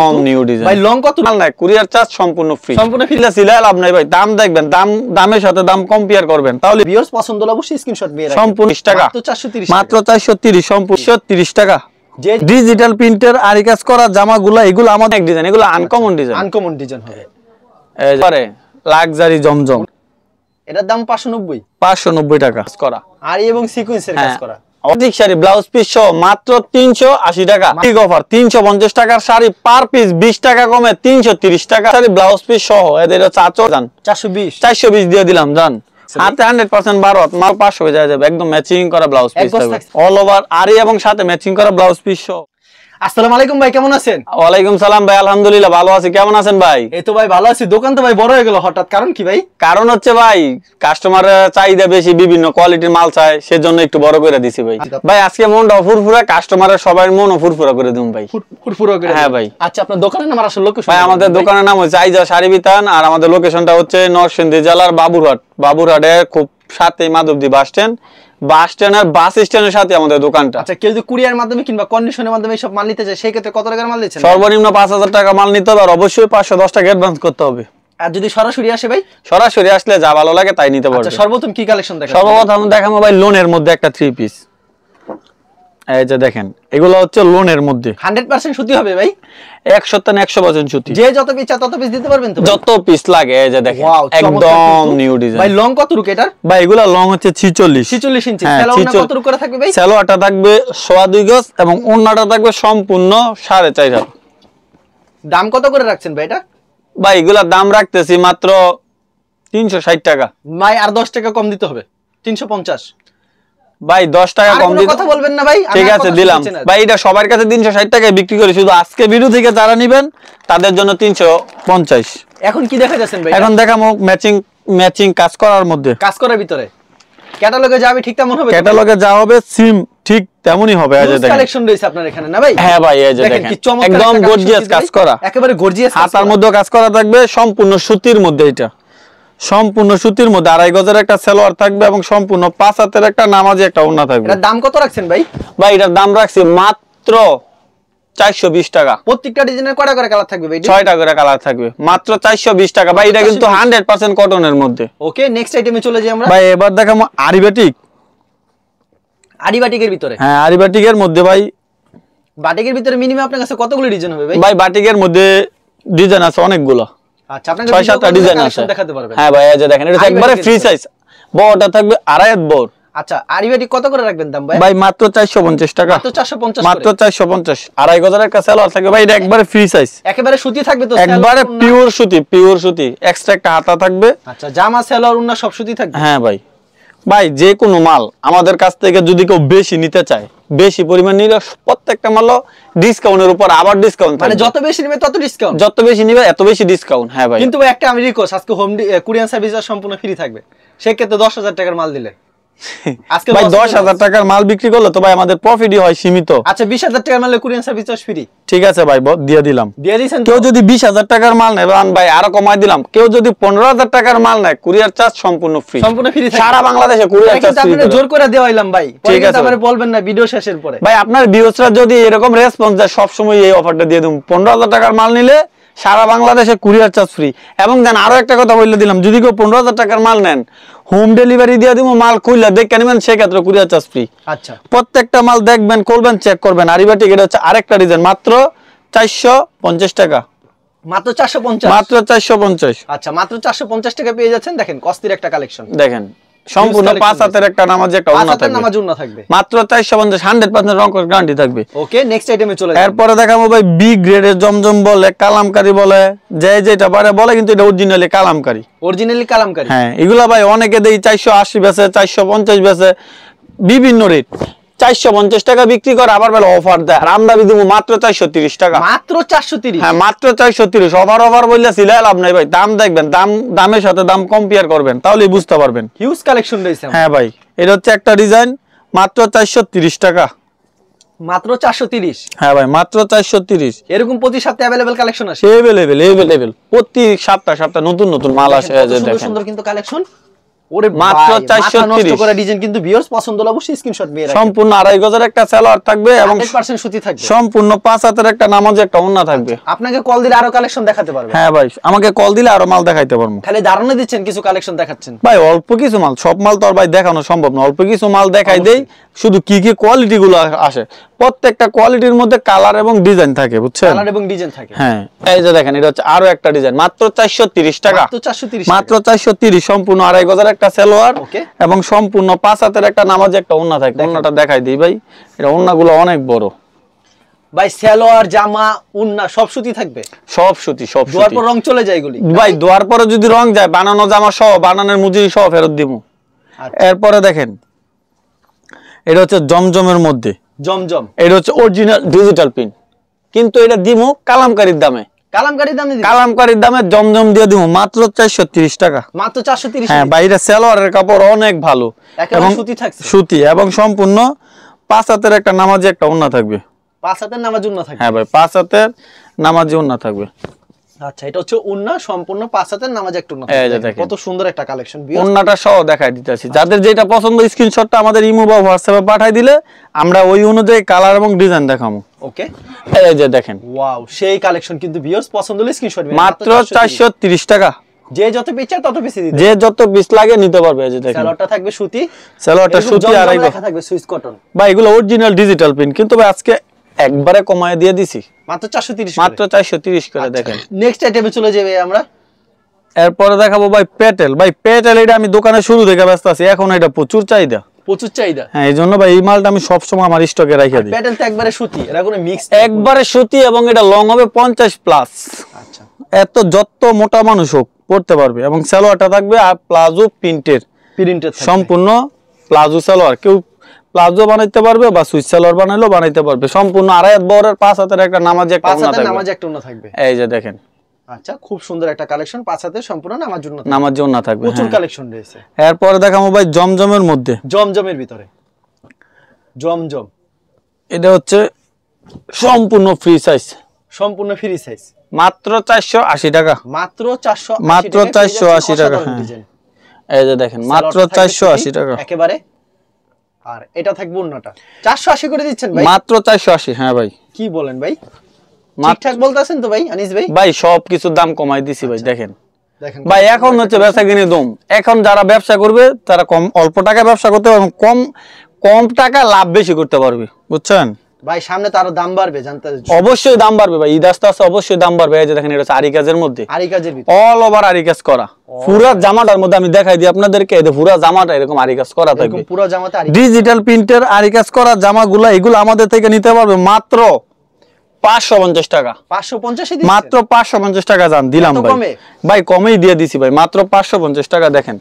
কম new design ভাই long কত মাল নাই কুরিয়ার চার্জ সম্পূর্ণ ফ্রি ছিল লাভ নাই ভাই দাম দেখবেন দামের সাথে দাম কম্পেয়ার করবেন তাহলে ভিউয়ার্স পছন্দ হলে অবশ্যই স্ক্রিনশট নিয়ে রাখবেন সম্পূর্ণ 20 টাকা মাত্র 430 সম্পূর্ণ 30 টাকা যে ডিজিটাল প্রিন্টার আরি কাজ করা জামাগুলো এগুলো আমাদের ডিজাইন এগুলো আনকমন ডিজাইন হবে এই পরে লাক্সারি জমজম এটার দাম 590 টাকা করা আরি এবং সিকোয়েন্সের কাজ করা অধিক শাড়ি ব্লাউজ পিস সহ মাত্র 380 টাকা ঠিক অফার 350 টাকার শাড়ি পার পিস 20 টাকা কমে 330 টাকা শাড়ি ব্লাউজ পিস সহ এদের চাচর জান 420 দিয়ে দিলাম জান হাতে 100% বারত মাল 500 হয়ে যাবে একদম ম্যাচিং করা ব্লাউজ পিস থাকবে অল ওভার আরি এবং সাথে ম্যাচিং করা ব্লাউজ পিস সহ। আসসালামু আলাইকুম ভাই, কেমন আছেন? ওয়ালাইকুম সালাম ভাই, আলহামদুলিল্লাহ ভালো আছি। কেমন আছেন ভাই? এই তো ভাই ভালো আছি। দোকান তো ভাই বড় হয়ে গেল হঠাৎ, কারণ কি ভাই? কারণ হচ্ছে ভাই কাস্টমারের চাহিদা বেশি, বিভিন্ন কোয়ালিটির মাল চায়, সেজন্য একটু বড় করে দিছি ভাই। ভাই আজকে মনটা ফুরফুরা, কাস্টমারের সবার মনও ফুরফুরা করে দিন ভাই। ফুরফুরা করে? হ্যাঁ ভাই। আচ্ছা, আপনার দোকানের নাম আর আসল লোকেশন? ভাই আমাদের দোকানের নাম হচ্ছে আইজা শাড়ি বিতান, আর আমাদের লোকেশনটা হচ্ছে নরসিংদী জেলার বাবুরহাটের খুব সাথে মাধবদী বাস স্ট্যান্ডের বাস স্ট্যান্ডের সাথে আমাদের দোকানটা। আচ্ছা, কেউ যদি কুরিয়ার মাধ্যমে কিংবা কন্ডিশনের মাধ্যমে সব মাল নিতে চায় সেই ক্ষেত্রে কত টাকার মাল দিচ্ছেন? সর্বনিম্ন 5000 টাকা মাল নিতে হবে, আর অবশ্যই 510 টাকা অ্যাডভান্স করতে হবে। আর যদি সরাসরি আসে ভাই? সরাসরি আসলে যা ভালো লাগে তাই নিতে পারবে। আচ্ছা, সর্বপ্রথম কি কালেকশন দেখাবো? সর্বপ্রথম দেখাবো ভাই লোনের মধ্যে একটা 3 পিস। এই যে দেখেন, এগুলো হচ্ছে লোনের মধ্যে 100% সুতি হবে ভাই? 100% সুতি। যে যত পিস চায় তত পিস দিতে পারবেন তো? যত পিস লাগে। এই যে দেখেন একদম নিউ ডিজাইন। ভাই লং কত রুক এটার? ভাই এগুলো লং হচ্ছে 46 ইঞ্চি। সালোয়ারটা কত রুক করে থাকবে ভাই? সালোয়ারটা থাকবে 2.5 গজ এবং ওন্নাটা থাকবে সম্পূর্ণ 4.5 হাত। দাম কত করে রাখছেন ভাই এটা? ভাই এগুলোর দাম রাখতেছি মাত্র 360 টাকা। ভাই আর 10 টাকা কম দিতে হবে, 350। ভাই 10 টাকা কম দিতে কথা বলবেন না ভাই? ঠিক আছে দিলাম ভাই। এটা সবার কাছে 360 টাকায় বিক্রি করি, শুধু আজকে ভিডিও থেকে যারা নেবেন তাদের জন্য 350। এখন কি দেখা যাচ্ছেন ভাই? এখন দেখাবো ম্যাচিং কাজ করার মধ্যে, কাজ করার ভিতরে ক্যাটালগে যাবে ঠিক তেমন হবে? ক্যাটালগে যা হবে সিম ঠিক তেমনই হবে। এই যে দেখেন কালেকশন রয়েছে আপনার এখানে না ভাই? হ্যাঁ ভাই, এই যে দেখেন একদম গর্জিয়াস কাজ করা, একেবারে গর্জিয়াস। হাতার মধ্যে কাজ করা থাকবে সম্পূর্ণ সুতির মধ্যে। এটা সম্পূর্ণ সুতির মধ্যে 2.5 গজের একটা সালোয়ার থাকবে এবং সম্পূর্ণ 5 হাতের একটা নামাজি একটা ওড়না থাকবে। এর দাম কত রাখছেন ভাই? ভাই এটার দাম রাখছি মাত্র 420 টাকা। প্রত্যেকটা ডিজাইনের কয়টা করে কালার থাকবে ভাই? 6টা করে কালার থাকবে, মাত্র 420 টাকা। ভাই এটা কিন্তু 100% কটনের মধ্যে। ওকে, নেক্সট আইটেমে চলে যাই আমরা। ভাই এবার দেখাবো আরিবাটিকের ভিতরে। হ্যাঁ আরিবাটিকের মধ্যে ভাই। বাটিকের ভিতরে মিনিমাম আপনার কাছে কতগুলো ডিজাইন হবে ভাই? ভাই বাটিকের মধ্যে ডিজাইন আছে অনেকগুলো। আচ্ছা, আপনাদের 6-7টা ডিজাইন আছে, দেখাতে পারবেন। হ্যাঁ ভাই এই যে দেখেন, এটা একবারে ফ্রি সাইজ, বড়টা থাকবে 2.5 হাত বড়। আচ্ছা, আরিবাটিক কত করে রাখবেন দাম ভাই? ভাই মাত্র 450 টাকা। মাত্র 450 2.5 গজের একটা সালোয়ার থাকবে ভাই। এটা একবারে ফ্রি সাইজ, একেবারে সুতি থাকবে তো? একবারে পিওর সুতি, এক্সট্রা একটা হাতা থাকবে। আচ্ছা, জামা সালোয়ার ওন্না সব সুতি থাকবে? হ্যাঁ ভাই। ভাই যে কোনো মাল আমাদের কাছ থেকে যদি কেউ বেশি নিতে চায়, বেশি পরিমাণ নিলে প্রত্যেকটা মাল ডিসকাউন্টের উপর আবার ডিসকাউন্ট, মানে যত বেশি নেবে তত ডিসকাউন্ট? যত বেশি নিবে এত বেশি ডিসকাউন্ট। হ্যাঁ ভাই। কিন্তু ভাই একটা আমি রিকোয়েস্ট, আজকে হোম কুরিয়ার সার্ভিস সম্পূর্ণ ফ্রি থাকবে, সেই ক্ষেত্রে 10,000 টাকার মাল দিলে আজকে ভাই 10,000 টাকার মাল বিক্রি করলে তো ভাই আমাদের প্রফিটই হয় সীমিত। আচ্ছা, 20,000 টাকার মালে কুরিয়ার সার্ভিস ফ্রি? ঠিক আছে ভাই, দিয়ে দিলাম। দিয়ে দিয়েছেন? কেউ যদি 20,000 টাকার মাল নেয় ভাই আরো কমাই দিলাম। কেউ যদি 15,000 টাকার মাল নেয় কুরিয়ার চার্জ সম্পূর্ণ ফ্রি সারা বাংলাদেশে কুরিয়ার চার্জ ফ্রি। আপনি জোর করে দেওয়াইলাম ভাই, ঠিক আছে আমারে বলবেন না ভিডিও শেষের পরে। ভাই আপনার ভিউয়ার্সরা যদি এরকম রেসপন্স দেয় সব সময় এই অফারটা দিয়ে দেব। 15,000 টাকার মাল নিলে সারা বাংলাদেশে কুরিয়ার চার্জ ফ্রি। এবং জান আরো একটা কথা বলে দিলাম, যদি কেউ 15,000 টাকার মাল নেন হোম ডেলিভারি দিয়ে দিব, মাল খুললে দেখে নেবেন, সেক্ষেত্রে কুরিয়ার চার্জ ফ্রি। আচ্ছা, প্রত্যেকটা মাল দেখবেন, করবেন, চেক করবেন। আরিবাটিক এটা হচ্ছে আরেকটা ডিজাইন, মাত্র 450 টাকা। মাত্র 450? মাত্র 450। আচ্ছা, মাত্র 450 টাকা পেয়ে যাচ্ছেন। দেখেন কস্তির একটা কালেকশন, দেখেন সম্পূর্ণ 5 হাতের একটা নামাজি একটা ওড়না থাকবে। মাত্র 450, 100% রং কস গ্যারান্টি থাকবে। ওকে, নেক্সট আইটেমে চলে যাই। এরপরে দেখাবো ভাই বি গ্রেডের জমজম বলে, কালামকারী বলে, যেটা বলে কিন্তু এটা অরিজিনালি কালামকারী। হ্যাঁ, এগুলা ভাই অনেকে দেই 480 বেচে, 450 বেচে, বিভিন্ন রেট। 450 টাকা বিক্রি করে, আবার বলে অফার দেয়, আর আমরা দিব মাত্র 430 টাকা। মাত্র 430? হ্যাঁ মাত্র 430। অফার বললে সিলাই লাভ নাই ভাই। দাম দেখবেন, দামের সাথে দাম কম্পেয়ার করবেন, তাহলেই বুঝতে পারবেন। হিউজ কালেকশন রয়েছে। হ্যাঁ ভাই, এটা হচ্ছে একটা ডিজাইন, মাত্র 430 টাকা। মাত্র 430? হ্যাঁ ভাই, মাত্র 430। এরকম প্রতি সপ্তাহে अवेलेबल কালেকশন আসে? अवेलेबल প্রতি সপ্তাহে নতুন নতুন মাল আসে। সুন্দর কিন্তু কালেকশন। ওরে মাত্র ভাই, মাথা নষ্ট 430 করা ডিজাইন কিন্তু ভিউয়ার্স পছন্দ হলে অবশ্যই স্ক্রিনশট নিয়ে রাখবেন। সম্পূর্ণ আড়াই গজের একটা সালোয়ার থাকবে এবং 100% সুতি থাকবে। সম্পূর্ণ 5 হাতের একটা নামাজে একটা ওন্না থাকবে। আপনাকে কল দিলে আরো কালেকশন দেখাতে পারবেন। হ্যাঁ ভাই, আমাকে কল দিলে আরো মাল দেখাইতে পারবো। খালি ধারণা দিচ্ছেন, কিছু কালেকশন দেখাচ্ছেন ভাই অল্প কিছু মাল, সব মাল তো আর ভাই দেখানো সম্ভব না, অল্প কিছু মাল দেখাই দেই, শুধু কি কি কোয়ালিটি গুলো আসে, প্রত্যেকটা কোয়ালিটির মধ্যে কালার এবং ডিজাইন থাকে, বুঝছেন? কালার এবং ডিজাইন থাকে। হ্যাঁ, এই যে দেখেন, এটা হচ্ছে আরো একটা ডিজাইন, মাত্র 430 টাকা, মাত্র 430 মাত্র 430, সম্পূর্ণ আড়াই গজের একটা সালোয়ার এবং সম্পূর্ণ 5 হাতের একটা নামাজে একটা ওন্না থাকে। ওন্নাটা দেখাই দিই ভাই, এটা ওন্নাগুলো অনেক বড় ভাই। সালোয়ার, জামা, ওন্না সব সুতি থাকবে, সব সুতি, সব সুতি। ধোয়ার পর রং চলে যায় এগুলি ভাই, ধোয়ার পরে যদি রং যায়, বানানো জামা সহ, বানানোর মজুরি সহ ফেরত দিব। এরপরে দেখেন, এটা হচ্ছে জমজমের মধ্যে, জমজম, এটা হচ্ছে অরিজিনাল ডিজিটাল প্রিন্ট, কিন্তু এটা দিমু কালামকারীর দামে, কালামকারীর দামে দিবেন? কালামকারীর দামে জমজম দিয়ে দিমু মাত্র 430 টাকা, মাত্র 430। হ্যাঁ, বাইরে সালোয়ারের কাপড় অনেক ভালো এবং সুতি থাকছে, সুতি এবং সম্পূর্ণ 5 হাতের একটা নামাজি একটা ওন্না থাকবে। 5 হাতের নামাজ ওন্না থাকবে? হ্যাঁ ভাই, 5 হাতের নামাজি ওন্না থাকবে। আচ্ছা, এটা হচ্ছে ওন্না, সম্পূর্ণ 5 হাতের নামাজ একটা ওন্না এই যে থাকবে। দেখেন, কত সুন্দর একটা কালেকশন। ওন্নাটা সহ দেখাই দিতেছি, যাদের যেটা পছন্দ স্ক্রিনশটটা আমাদের ইমো বা হোয়াটসঅ্যাপে পাঠাই দিলে আমরা ওই অনুযায়ী কালার এবং ডিজাইন দেখাবো। ওকে, এই যে দেখেন, ওয়াও, সেই কালেকশন কিন্তু ভিউয়ার্স পছন্দ হলে স্ক্রিনশট দিবেন। মাত্র 430 টাকা, যে যত পিস চায় তত পিস দিতে, যে যত পিস লাগে নিতে পারবে। এই যে দেখেন, সালোয়ারটা থাকবে সুতি, সালোয়ারটা সুতি আর এই লেখা থাকবে সুইস কটন। ভাই, এগুলো অরিজিনাল ডিজিটাল প্রিন্ট, কিন্তু ভাই আজকে একবারে কমায় দিয়ে দিছি, মাত্র 430, মাত্র 430 করে। দেখেন, নেক্সট আইটেমে চলে যাবে আমরা। এরপরে দেখাবো ভাই প্যাটেল। ভাই প্যাটেল, এটা আমি দোকানে শুরু থেকে ব্যস্ত আছি, এখন এটা প্রচুর চাহিদা, প্রচুর চাহিদা। হ্যাঁ, এই জন্য ভাই এই মালটা আমি সবসময় আমার স্টকে রাখা দিই। প্যাটেল তো একবারে সুতি, এরা কোনো মিক্স, একবারে সুতি এবং এটা লং হবে 50 প্লাস। আচ্ছা, এত যত মোটা মানুষ হোক পড়তে পারবে এবং সালোয়ারটা থাকবে আর প্লাজো প্রিন্টের, সম্পূর্ণ প্লাজো সালোয়ার, কেউ প্লাজো বানাইতে পারবে বা সুইচ সালোয়ার বানাইলেও বানাইতে পারবে। সম্পূর্ণ আড়াই হাত বহরের 5 হাতের একটা নামাজ একটা ওন্না থাকবে। এই যে দেখেন, আচ্ছা, খুব সুন্দর একটা কালেকশন, 5 হাতের সম্পূর্ণ নামাজ ওন্না থাকবে, প্রচুর কালেকশন রয়েছে। এরপরে দেখাবো ভাই জমজমের মধ্যে, জমজমের ভিতরে জমজম, এটা হচ্ছে সম্পূর্ণ ফ্রি সাইজ, সম্পূর্ণ ফ্রি সাইজ, মাত্র 480 টাকা, মাত্র 480, মাত্র 480 টাকা। এই যে দেখেন, মাত্র 480 টাকা একেবারে। আর এটা থাকবে ওন্নাটা 480 করে দিচ্ছেন ভাই? মাত্র 480। হ্যাঁ ভাই, কি বলেন ভাই, ঠিকঠাক বলতাছেন তো ভাই আনিস ভাই? ভাই সব কিছু দাম কমাই দিছি ভাই। দেখেন দেখেন ভাই, এখন হচ্ছে ব্যবসা কিনে দম, এখন যারা ব্যবসা করবে তারা কম অল্প টাকায় ব্যবসা করতে পারবে, কম কম টাকা লাভ বেশি করতে পারবে, বুঝছেন ভাই? সামনে তো আরো দাম বাড়বে, জানতে অবশ্যই দাম বাড়বে ভাই, ঈদ আসতে আসতে অবশ্যই দাম বাড়বে। এই যে দেখেন, এটা হচ্ছে আরি কাজের মধ্যে, আরি কাজের ভিতরে অল ওভার আরি কাজ করা, পুরো জামাটার মধ্যে আমি দেখাই দিই আপনাদেরকে, এই যে পুরো জামাটা এরকম আরি কাজ করা থাকবে, পুরো জামাতে আরি ডিজিটাল প্রিন্টের আরি কাজ করা জামাগুলো, এগুলো আমাদের থেকে নিতে পারবে মাত্র 550 টাকা, 550 মাত্র 550 টাকা জান দিলাম ভাই। ভাই কমেই দিয়ে দিছি ভাই, মাত্র 550 টাকা। দেখেন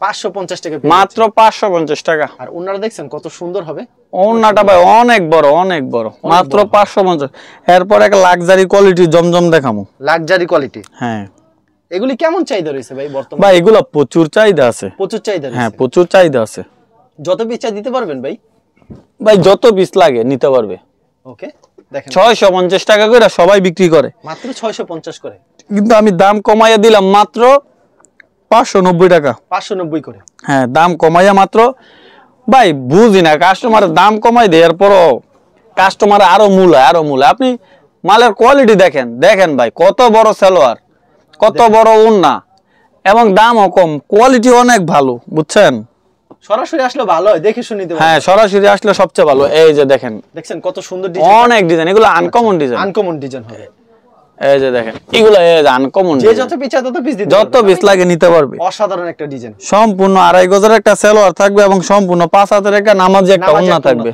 550 টাকা, মাত্র 550 টাকা। আর ওনারা দেখছেন কত সুন্দর হবে, ওন্নাটা ভাই অনেক বড়, অনেক বড়, মাত্র 550। এরপর একটা লাক্সারি কোয়ালিটি জমজম দেখামু, লাক্সারি কোয়ালিটি। হ্যাঁ, এগুলি কেমন চাহিদা রয়েছে ভাই বর্তমানে? ভাই এগুলো প্রচুর চাহিদা আছে, প্রচুর চাহিদা রয়েছে। হ্যাঁ, প্রচুর চাহিদা আছে। যত পিস চাই দিতে পারবেন ভাই? ভাই যত পিস লাগে নিতে পারবে। ওকে, দেখেন 650 টাকা করে সবাই বিক্রি করে, মাত্র 650 করে, কিন্তু আমি দাম কমাইয়া দিলাম মাত্র 590 টাকা, 590 করে। হ্যাঁ, দাম কমাইয়া মাত্র, ভাই বুঝি না, কাস্টমারের দাম কমাই দেওয়ার পরও কাস্টমার আরো মূল্য, আরো মূল্য। আপনি মালের কোয়ালিটি দেখেন, দেখেন ভাই কত বড় সালোয়ার, কত বড় ওন্না এবং দামও কম, কোয়ালিটি অনেক ভালো, বুঝছেন? সরাসরি আসলে ভালো হয়, দেখে শুনে নিতে পারবেন। হ্যাঁ, সরাসরি আসলে সবচেয়ে ভালো। এই যে দেখেন, দেখছেন কত সুন্দর ডিজাইন, অনেক ডিজাইন, এগুলো আনকমন ডিজাইন, আনকমন ডিজাইন হবে। এই যে দেখেন, এগুলো এই যে আনকমন, যে যত পিস চায় তত পিস দিতে যত পিস লাগে নিতে পারবে। অসাধারণ একটা ডিজাইন, সম্পূর্ণ আড়াই গজের একটা সালোয়ার থাকবে এবং সম্পূর্ণ 5 হাতের একটা নামাজি একটা ওন্না থাকবে।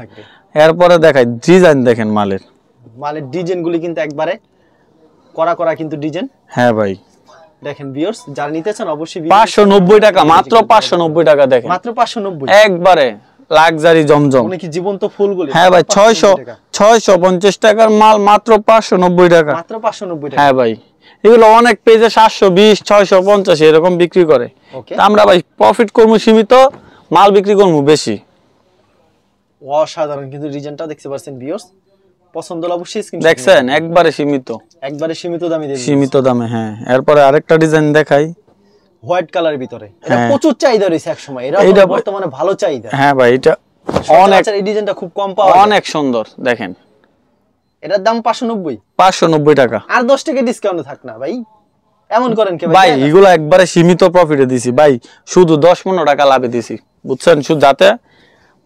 এরপরে দেখাই ডিজাইন, দেখেন মালের ডিজাইনগুলি কিন্তু একবারে করা করা কিন্তু ডিজাইন। হ্যাঁ ভাই, দেখেন ভিউয়ার্স, যারা নিতে চান অবশ্যই 590 টাকা, মাত্র 590 টাকা। দেখেন মাত্র 590, একবারে লাক্সারি জমজম, মানে কি জীবন্ত ফুলগুলি। হ্যাঁ ভাই, 650 টাকার মাল মাত্র 590 টাকা, মাত্র 590 টাকা। হ্যাঁ ভাই, এগুলো অনেক পেজে 720 650 এরকম বিক্রি করে, আমরা ভাই প্রফিট করবো সীমিত, মাল বিক্রি করবো বেশি। অসাধারণ কিন্তু ডিজাইনটা দেখতে পাচ্ছেন ভিউয়ার্স, পছন্দ হলে অবশ্যই স্ক্রিনশট দেখছেন, একবারে সীমিত, একবারে সীমিত দামে দিয়ে সীমিত দামে। হ্যাঁ, এরপরে আরেকটা ডিজাইন দেখাই, হোয়াইট কালারের ভিতরে, এটা প্রচুর চাহিদা রয়েছে এক সময়, এটা বর্তমানে ভালো চাহিদা। হ্যাঁ ভাই, এটা অনেক, এই ডিজাইনটা খুব কম পাওয়া যায়, অনেক সুন্দর। দেখেন এটার দাম 590 590 টাকা। আর 10 টাকা ডিসকাউন্ট থাক না ভাই, এমন করেন কি ভাই? এগুলো একবারে সীমিত প্রফিটে দিছি ভাই, শুধু 10-15 টাকা লাভে দিছি, বুঝছেন? শুধু যাতে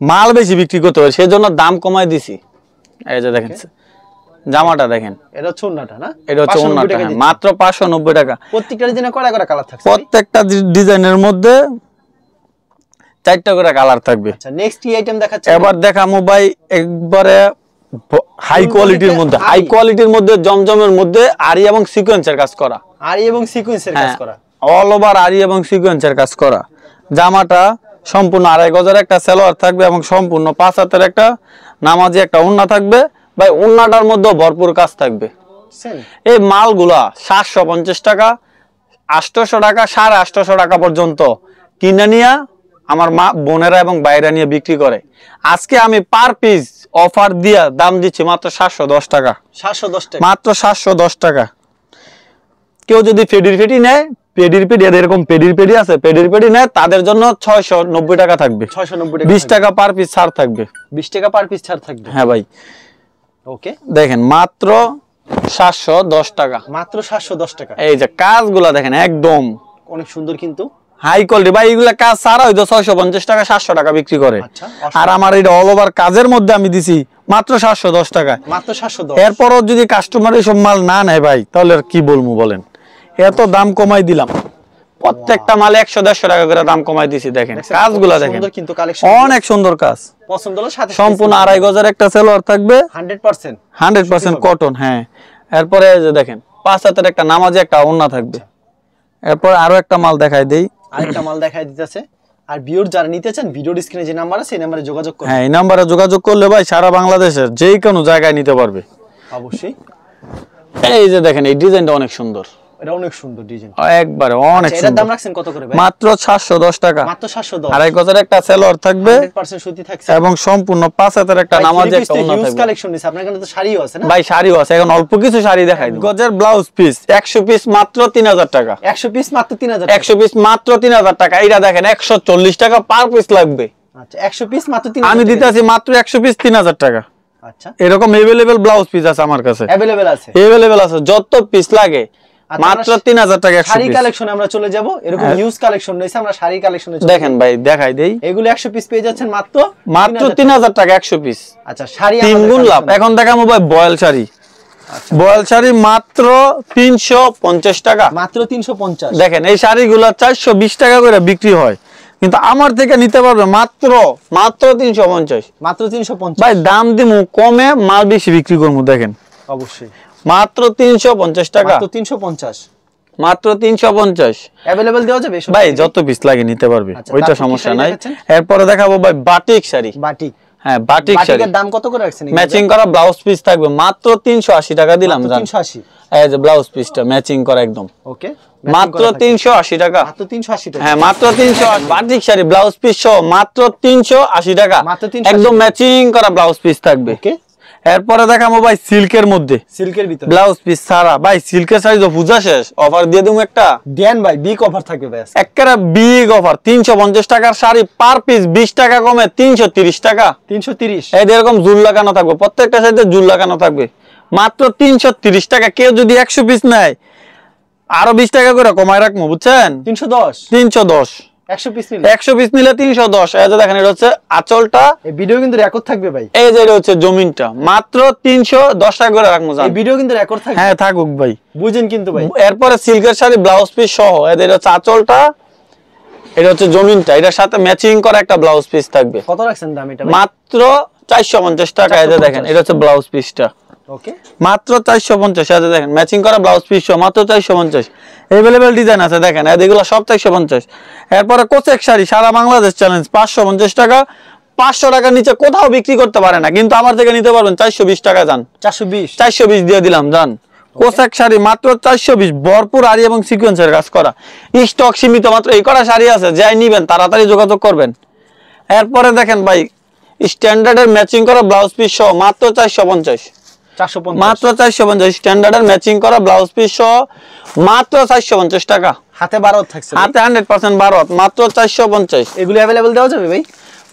মাল বেশি বিক্রি করতে হয় সেজন্য দাম কমায় দিছি। এই যে দেখেন জামাটা, দেখেন এটা হচ্ছে ওন্নাটা না, এটা হচ্ছে ওন্নাটা, মাত্র 590 টাকা। প্রত্যেকটা ডিজাইনে কয়টা করে কালার থাকছে? প্রত্যেকটা ডিজাইনের মধ্যে 4টা করে কালার থাকবে। আচ্ছা, নেক্সট কি আইটেম দেখাচ্ছেন? এবার দেখামু ভাই একবারে হাই কোয়ালিটির মধ্যে, হাই কোয়ালিটির মধ্যে জমজমের মধ্যে আরি এবং সিকোয়েন্সের কাজ করা, আরি এবং সিকোয়েন্সের কাজ করা, অল ওভার আরি এবং সিকোয়েন্সের কাজ করা। জামাটা সম্পূর্ণ 2.5 গজের একটা সালোয়ার থাকবে এবং সম্পূর্ণ 5 হাতের একটা নামাজি একটা ওন্না থাকবে ভাই। ওন্নাটার মধ্যে ভরপুর কাজ থাকবে। এই মালগুলা 750 টাকা, 800 টাকা, 850 টাকা পর্যন্ত কিনে নিয়ে আমার মা বোনেরা এবং বাইরা নিয়ে বিক্রি করে। আজকে আমি পার পিস অফার দিয়া দাম দিচ্ছি মাত্র 710 টাকা, 710 টাকা, মাত্র 710 টাকা। কেউ যদি পেডির পেডি নেয়, পেডির পেডি এরকম পেডির পেডি আছে, পেডির পেডি নেয় তাদের জন্য 690 টাকা থাকবে, 690 টাকা, 20 টাকা পার পিস ছাড় থাকবে, 20 টাকা পার পিস ছাড় থাকবে। হ্যাঁ ভাই, ওকে, দেখেন মাত্র 710 টাকা, মাত্র 710 টাকা। এই যে কাজগুলা দেখেন একদম অনেক সুন্দর, কিন্তু হাই কোয়ালিটি ভাই। এগুলা কাজ সারা হয়তো 650 টাকা 700 টাকা বিক্রি করে। আর আমার এটা অল ওভার কাজের মধ্যে আমি দিছি মাত্র 710 টাকা, মাত্র 710। এরপরও যদি কাস্টমার এইসব মাল না নেয় ভাই, তাহলে আর কি বলবো বলেন? এত দাম কমাই দিলাম, প্রত্যেকটা মালে 100-150 টাকা করে দাম কমাই দিছি। দেখেন কাজগুলা দেখেন, কিন্তু কালেকশন অনেক সুন্দর কাজ। পছন্দ হলো সাথে সম্পূর্ণ 2.5 গজের একটা সালোয়ার থাকবে, 100% কটন। হ্যাঁ, এরপরে এই যে দেখেন 5 হাতের একটা নামাজি একটা ওন্না থাকবে। এরপর আরো একটা মাল দেখাই দেই, আরেকটা মাল দেখাই দিতেছে। আর ভিউয়ার যারা নিতে চান, ভিডিও স্ক্রিনে যে নাম্বার আছে সেই নম্বরে যোগাযোগ করুন। হ্যাঁ, এই নম্বরে যোগাযোগ করলে ভাই সারা বাংলাদেশের যে কোনো জায়গায় নিতে পারবে অবশ্যই। এই যে দেখেন এই ডিজাইনটা অনেক সুন্দর, এটা অনেক সুন্দর ডিজাইন, একবারে অনেক সুন্দর। এটার দাম রাখছেন কত করে ভাই? মাত্র 710 টাকা, মাত্র 710। 2.5 গজের একটা সালোয়ার থাকবে, 100% সুতি থাকছে এবং সম্পূর্ণ 5 হাতের একটা নামাজি একটা ওন্না থাকবে। হিউজ কালেকশন নিছে, আপনার কাছে তো শাড়িও আছে না ভাই? শাড়িও আছে, এখন অল্প কিছু শাড়ি দেখাই দিই। গজের ব্লাউজ পিস 100 পিস মাত্র 3000 টাকা, 100 পিস মাত্র 3000, 100 পিস মাত্র 3000 টাকা। এইটা দেখেন 140 টাকা পার পিস লাগবে। আচ্ছা, 100 পিস মাত্র 3000, আমি দিতেছি মাত্র 100 পিস 3000 টাকা। আচ্ছা, এরকম अवेलेबल ব্লাউজ পিস আছে আমার কাছে, अवेलेबल আছে, अवेलेबल আছে, যত পিস লাগে মাত্র 3000 টাকা 100 পিস। শাড়ি কালেকশনে আমরা চলে যাব, এরকম হিউজ কালেকশন রয়েছে, আমরা শাড়ি কালেকশনে দেখেন ভাই, দেখাই দেই। এগুলো 100 পিস পেয়ে যাচ্ছেন মাত্র 3000 টাকা 100 পিস। আচ্ছা, শাড়ি 3 গুণ লাভ। এখন দেখাবো ভাই বয়েল শাড়ি। বয়েল শাড়ি মাত্র 350 টাকা, মাত্র 350। দেখেন এই শাড়িগুলো 420 টাকা করে বিক্রি হয়, কিন্তু আমার থেকে নিতে পারবে মাত্র 350, মাত্র 350। ভাই দাম দিমু কমে, মাল বেশি বিক্রি করবো। দেখেন অবশ্যই মাত্র 350 টাকা, মাত্র 350, মাত্র 350। अवेलेबल দেওয়া যাবে ভাই যত পিস লাগে নিতে পারবে, ওইটা সমস্যা নাই। এরপরে দেখাবো ভাই বাটিক শাড়ি। বাটিক, হ্যাঁ বাটিক শাড়ি, বাটিকের দাম কত করে রাখছেন? ম্যাচিং করা ব্লাউজ পিস থাকবে মাত্র 380 টাকা দিলাম। 380, এই যে ব্লাউজ পিসটা ম্যাচিং করা একদম, ওকে, মাত্র 380 টাকা, মাত্র 380 টাকা। হ্যাঁ মাত্র 380। বাটিক শাড়ি ব্লাউজ পিস সহ মাত্র 380 টাকা, মাত্র 380, একদম ম্যাচিং করা ব্লাউজ পিস থাকবে। ওকে, এরপরে দেখাবো ভাই সিল্কের মধ্যে, সিল্কের ভিতরে ব্লাউজ পিস ছাড়া। ভাই সিল্কের শাড়ি তো পূজা শেষ, অফার দিয়ে দেবো একটা। দেন ভাই, বিগ অফার থাকবে ভাই, একটা বিগ অফার। 350 টাকার শাড়ি পার পিস 20 টাকা কমে 330 টাকা, 330। এই এরকম জুল লাগানো থাকবে, প্রত্যেকটা শাড়িতে জুল লাগানো থাকবে, মাত্র 330 টাকা। কেউ যদি 100 পিস নেয় আরো 20 টাকা করে কমায় রাখবো, বুঝছেন? 310, 310, 100 পিস নিলে 100 পিস নিলে 310। এই যে দেখেন এটা হচ্ছে আঁচলটা, এই ভিডিও কিন্তু রেকর্ড থাকবে ভাই। এই যে এটা হচ্ছে জমিনটা, মাত্র 310 টাকা করে রাখবো। এই ভিডিও কিন্তু রেকর্ড থাকবে, হ্যাঁ থাকুক ভাই, বুঝেন কিন্তু ভাই। এরপরে সিল্কের শাড়ি ব্লাউজ পিস সহ, এটা হচ্ছে আঁচলটা, এটা হচ্ছে জমিনটা, এটার সাথে ম্যাচিং করা একটা ব্লাউজ পিস থাকবে। কত রাখছেন দাম এটা? মাত্র 450 টাকা। এই যে দেখেন এটা হচ্ছে ব্লাউজ পিসটা, ওকে, মাত্র 450। এই যে দেখেন ম্যাচিং করা ব্লাউজ পিস সহ মাত্র 450। अवेलेबल ডিজাইন আছে, দেখেন এগুলো সব 450। এরপরে কোচেক শাড়ি সারা বাংলাদেশ চ্যালেঞ্জ 550 টাকা, 500 টাকার নিচে কোথাও বিক্রি করতে পারে না, কিন্তু আমার থেকে নিতে পারবেন 420 টাকা। যান 420 দিয়ে দিলাম। যান কোচেক শাড়ি মাত্র 420, ভরপুর আরি এবং সিকোয়েন্সের কাজ করা, স্টক সীমিত, মাত্র এই কটা শাড়ি আছে, যাই নিবেন তাড়াতাড়ি যোগাযোগ করবেন। এরপরে দেখেন ভাই স্ট্যান্ডার্ডের ম্যাচিং করা ব্লাউজ পিস সহ মাত্র 450, 450 মাত্র 450 স্ট্যান্ডার্ডের ম্যাচিং করা ব্লাউজ পিস সহ মাত্র 450 টাকা। হাতে 12 থাকছে, হাতে 100% 12 মাত্র 450। এগুলো अवेलेबल দেওয়া যাবে ভাই?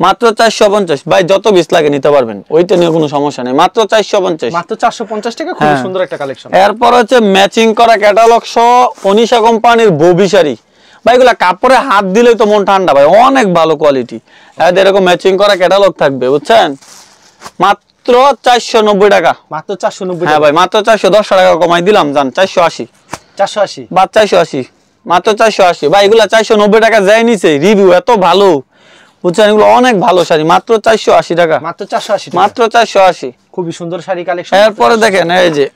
মাত্র 450 ভাই, যত পিস লাগে নিতে পারবেন, ওইটা নিয়ে কোনো সমস্যা নেই। মাত্র 450, মাত্র 450 টাকা, খুব সুন্দর একটা কালেকশন। এরপর হচ্ছে ম্যাচিং করা ক্যাটালগ সহ অনিশা কোম্পানির ববি শাড়ি ভাই, এগুলা কাপড়ে হাত দিলেই তো মন ঠান্ডা ভাই, অনেক ভালো কোয়ালিটি। এদের এরকম ম্যাচিং করা ক্যাটালগ থাকবে, বুঝছেন? মাত্র 490 টাকা। মাত্র 490 হ্যাঁ ভাই, মাত্র 410 টাকা কমাই দিলাম, জান 480। 480 বা 480, মাত্র 480 ভাই। এগুলা 490 টাকা যায় নিছে, রিভিউ এত ভালো, বুঝছেন? এগুলো অনেক ভালো শাড়ি, মাত্র 480 টাকা। মাত্র 480 টাকা, মাত্র 480। খুবই সুন্দর শাড়ি কালেকশন। এরপরে দেখেন এই যে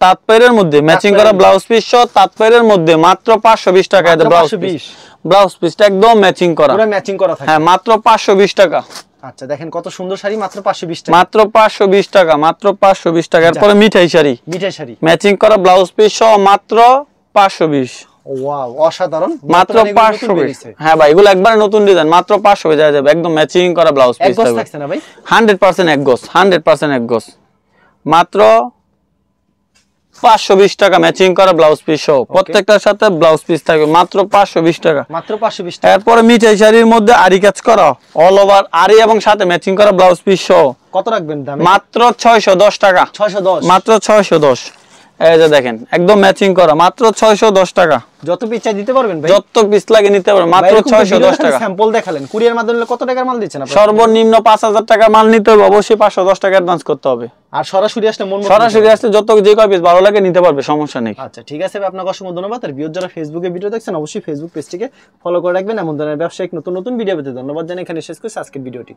তাঁতপাড়ের মধ্যে ম্যাচিং করা ব্লাউজ পিস সহ তাঁতপাড়ের মধ্যে মাত্র 520 টাকা। এর ব্লাউজ পিসটা একদম ম্যাচিং করা, পুরো ম্যাচিং করা থাকে। হ্যাঁ, মাত্র 520 টাকা। আচ্ছা, দেখেন কত সুন্দর শাড়ি, মাত্র 520 টাকা। মাত্র 520 টাকা, মাত্র 520 টাকা। এরপরে মিঠাই শাড়ি, মিঠাই শাড়ি ম্যাচিং করা ব্লাউজ পিস সহ মাত্র 520। ওয়াও, অসাধারণ, মাত্র 520। হ্যাঁ ভাই, এগুলো একবারে নতুন ডিজাইন, মাত্র 500 হয়ে যাবে, একদম ম্যাচিং করা ব্লাউজ পিস থাকবে। থাকছে না ভাই? 100% এক গজ, 100% এক গজ। মাত্র 520 টাকা ম্যাচিং করা ব্লাউজ পিস সহ, প্রত্যেকটার সাথে ব্লাউজ পিস থাকবে, মাত্র 520 টাকা। মাত্র 520 টাকা। এরপরে মিঠাই শাড়ির মধ্যে আরি কাজ করা, অল ওভার আরি এবং সাথে ম্যাচিং করা ব্লাউজ পিস সহ কত রাখবেন দাম? মাত্র 610 টাকা। 610, মাত্র 610। এই যে দেখেন একদম ম্যাচিং করা, মাত্র 610 টাকা। যত পিস চাই দিতে পারবেন ভাই? যত পিস লাগে নিতে পারবেন, মাত্র 610 টাকা। স্যাম্পল দেখালেন, কুরিয়ার মাধ্যমে কত টাকার মাল দিচ্ছেন আপনারা? সর্বনিম্ন 5000 টাকার মাল নিতে হবে, অবশ্যই 510 টাকা অ্যাডভান্স করতে হবে। আর সরাসরি আসলে সরাসরি আসলে যত যে কয় পিস ভালো লাগে নিতে পারবে, সমস্যা নেই। আচ্ছা, ঠিক আছে ভাই, আপনাকে অসংখ্য ধন্যবাদ। আর ভিউয়ার যারা ফেসবুকে ভিডিও দেখছেন, অবশ্যই ফেসবুক পেজটিকে ফলো করে রাখবেন। এমন ধরনের ব্যবসায়িক নতুন নতুন ভিডিও পেতে ধন্যবাদ জানাই এখানে শেষ করছি আজকের ভিডিওটি।